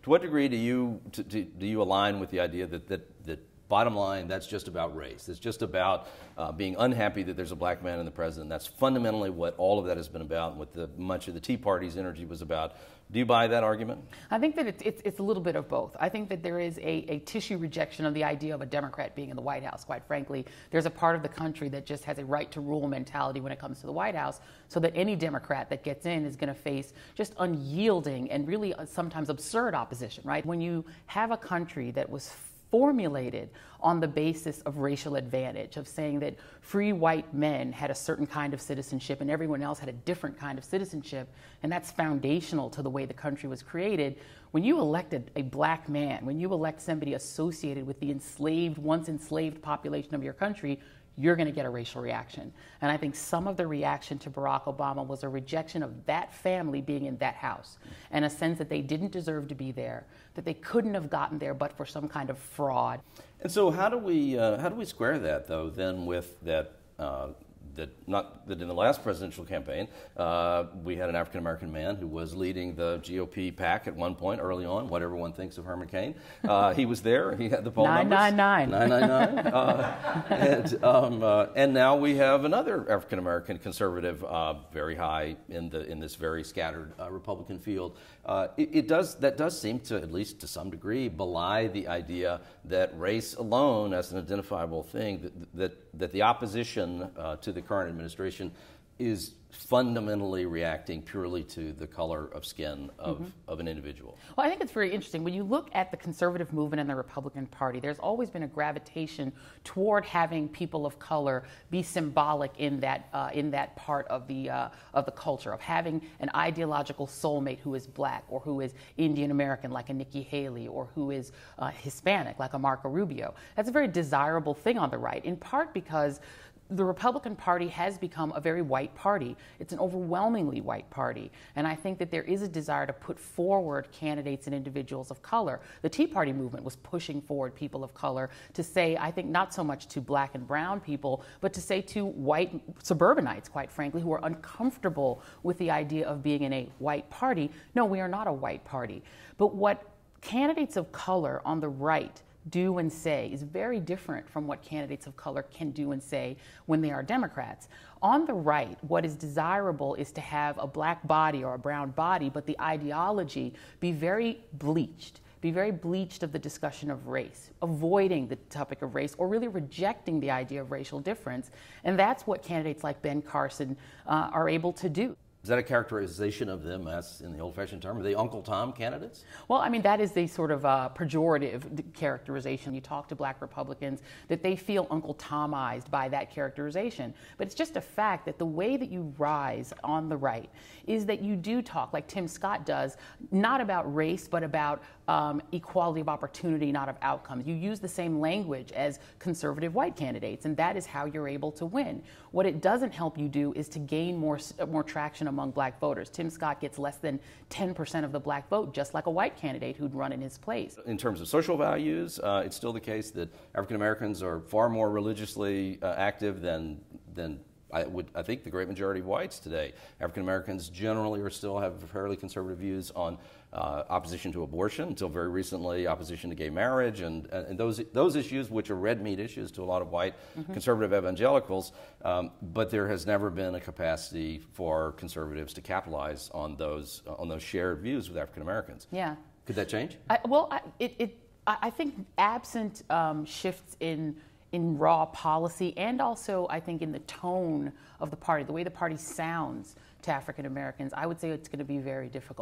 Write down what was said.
To what degree do you align with the idea that bottom line, that's just about race? It's just about being unhappy that there's a black man in the president. That's fundamentally what all of that has been about, and what much of the Tea Party's energy was about. Do you buy that argument? I think that it's a little bit of both. I think that there is a tissue rejection of the idea of a Democrat being in the White House, quite frankly. There's a part of the country that just has a right to rule mentality when it comes to the White House, so that any Democrat that gets in is going to face just unyielding and really sometimes absurd opposition, right? When you have a country that was formulated on the basis of racial advantage, of saying that free white men had a certain kind of citizenship and everyone else had a different kind of citizenship, and that's foundational to the way the country was created. When you elected a black man, when you elect somebody associated with the once enslaved population of your country, you're going to get a racial reaction. And I think some of the reaction to Barack Obama was a rejection of that family being in that house, and a sense that they didn't deserve to be there, that they couldn't have gotten there but for some kind of fraud. And so how do we square that, though, then, with that that in the last presidential campaign, we had an African-American man who was leading the GOP pack at one point early on, what everyone thinks of Herman Cain. He was there. He had the poll numbers. 999. And now we have another African-American conservative very high in this very scattered Republican field. That does seem to, at least to some degree, belie the idea that race alone as an identifiable thing, that the opposition to the current administration is fundamentally reacting purely to the color of skin of an individual. Well, I think it's very interesting. When you look at the conservative movement and the Republican Party, there's always been a gravitation toward having people of color be symbolic in that part of the culture, of having an ideological soulmate who is black or who is Indian American, like a Nikki Haley, or who is Hispanic, like a Marco Rubio. That's a very desirable thing on the right, in part because the Republican Party has become a very white party. It's an overwhelmingly white party. And I think that there is a desire to put forward candidates and individuals of color. The Tea Party movement was pushing forward people of color to say, I think not so much to black and brown people, but to say to white suburbanites, quite frankly, who are uncomfortable with the idea of being in a white party. No, we are not a white party. But what candidates of color on the right do and say is very different from what candidates of color can do and say when they are Democrats. On the right, what is desirable is to have a black body or a brown body, but the ideology be very bleached of the discussion of race, avoiding the topic of race, or really rejecting the idea of racial difference. And that's what candidates like Ben Carson are able to do. Is that a characterization of them as, in the old-fashioned term, are they Uncle Tom candidates? Well, I mean, that is the sort of pejorative characterization. You talk to black Republicans that they feel Uncle Tomized by that characterization. But it's just a fact that the way that you rise on the right is that you do talk, like Tim Scott does, not about race, but about equality of opportunity, not of outcomes. You use the same language as conservative white candidates, and that is how you're able to win. What it doesn't help you do is to gain more traction among black voters. Tim Scott gets less than 10% of the black vote, just like a white candidate who'd run in his place. In terms of social values, it's still the case that African Americans are far more religiously active than I think the great majority of whites today. African Americans generally still have fairly conservative views on opposition to abortion, until very recently opposition to gay marriage, and those issues, which are red meat issues to a lot of white conservative evangelicals, but there has never been a capacity for conservatives to capitalize on those shared views with African Americans. Yeah. Could that change? I think absent shifts in raw policy, and also I think in the tone of the party, the way the party sounds to African Americans, I would say it's going to be very difficult.